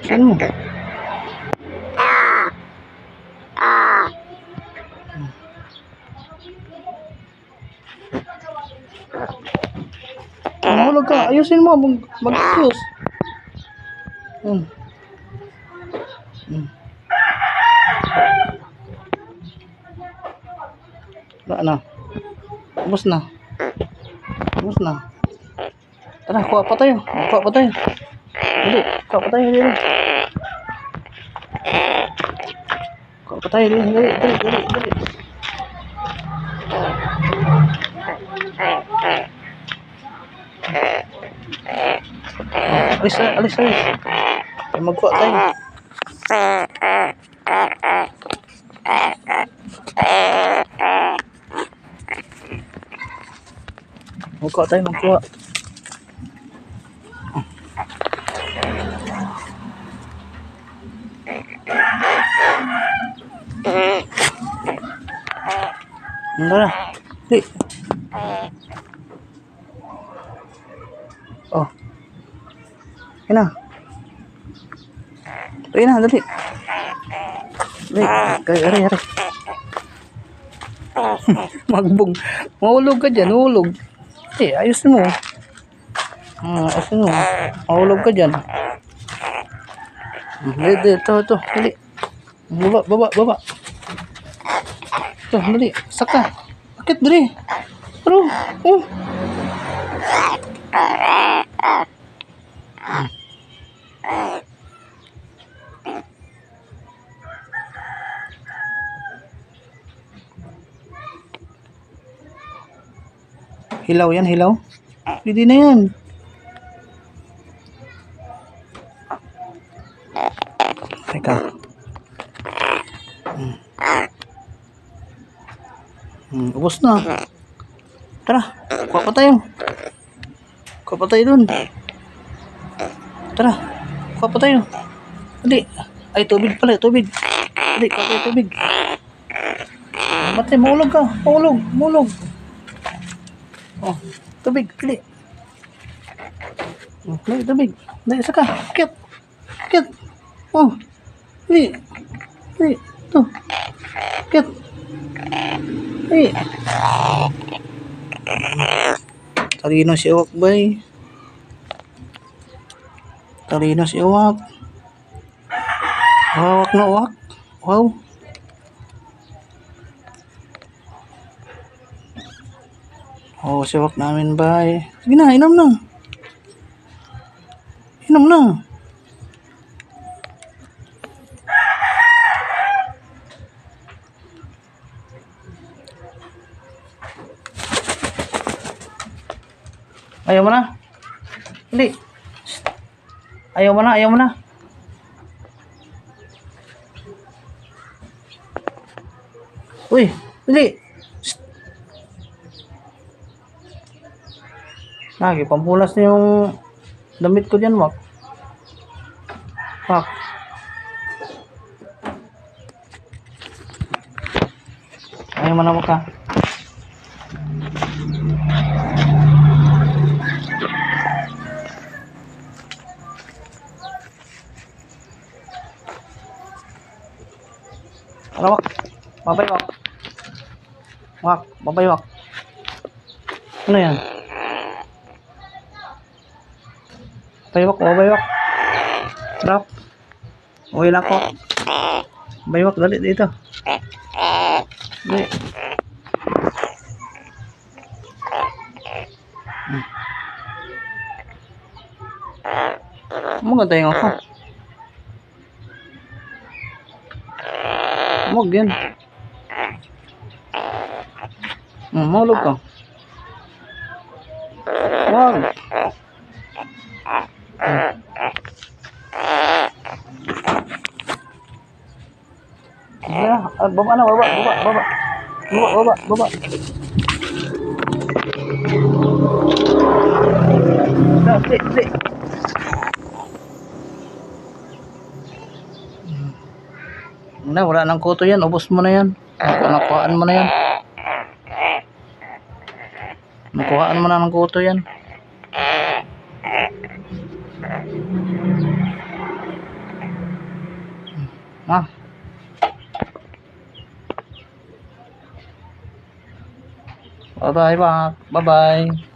Saan mo? Mahulog ka. Ayusin mo. Mag-ayos. Wala na. Ubus na. Ubus na. Tara, kuha pa tayo. Kuha pa tayo. Dali. Kuha pa tayo. Dali. Kuha pa tayo. Dali. Dali. Dali. Dali. Alis. Alis. Alis. Magkuha tayo. Magkuha tayo. Magkuha. Tara. Dali. Oh. Yan na. Ito na, dali. Dali, ari. Magbog. Mahulog ka dyan, mahulog. Ayusin mo. Ayusin mo. Mahulog ka dyan. Dali, ito. Dali. Baba. Ito, dali. Saka. Bakit, dali. Pero, Hilaw yan, hilaw. Pwede na yan. Teka. Ubos na. Tara, kuha pa tayo. Kuha pa tayo dun. Tara, kuha pa tayo. Dali. Ay, tubig pala, tubig. Dali, kuha tayo tubig. Matay, mahulog ka. Mahulog. Oh, tubig, dali. Dali, tubig. Dali, saka. Kit. Oh, dali. Ito. Kit. Dali. Talino si Uwak, bay. Talino si Uwak. Hawak na Uwak. Wow. Oh, si Uwak namin, bay. Sige na, inom na. Ayaw mo na? Hindi. Ayaw mo na? Uy, hindi. Lagi, pampulas na yung damit ko dyan, Wak. Ayaw mo na, Wak, ha? Ano, Wak? Babay, Wak. Babay, Wak. Ano yan? Babay, Wak. Drop. Uwi lang ko. Babay, Wak. Dali dito. Dali. Maganda yung ako. Huwag yan. Mahulog ka. Huwag. Baba na, baba. Dali. Wala nang kuto yan. Ubos mo na yan. Nakuhaan mo na yan. Nakuhaan mo na ng kuto yan. Ma. Bye-bye, Mac. Bye-bye.